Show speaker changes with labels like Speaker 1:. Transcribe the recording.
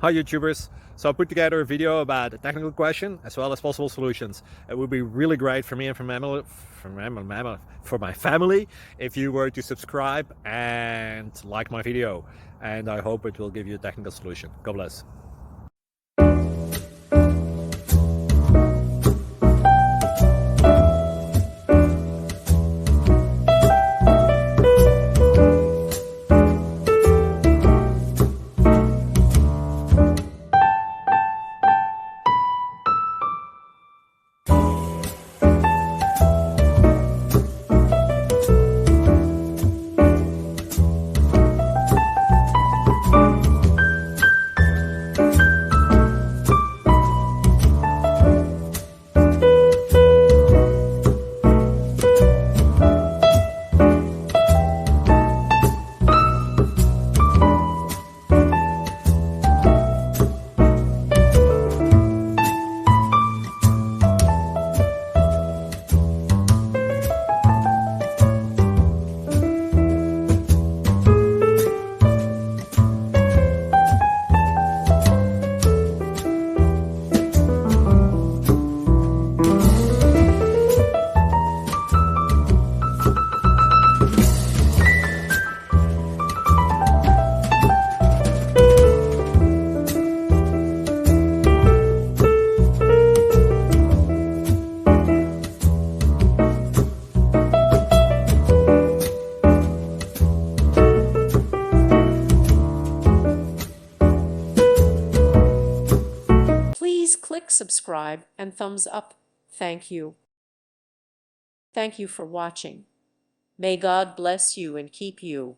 Speaker 1: Hi YouTubers! So I put together a video about a technical question as well as possible solutions. It would be really great for me and for my family if you were to subscribe and like my video, and I hope it will give you a technical solution. God bless.
Speaker 2: Please click subscribe and thumbs up. Thank you. Thank you for watching. May God bless you and keep you.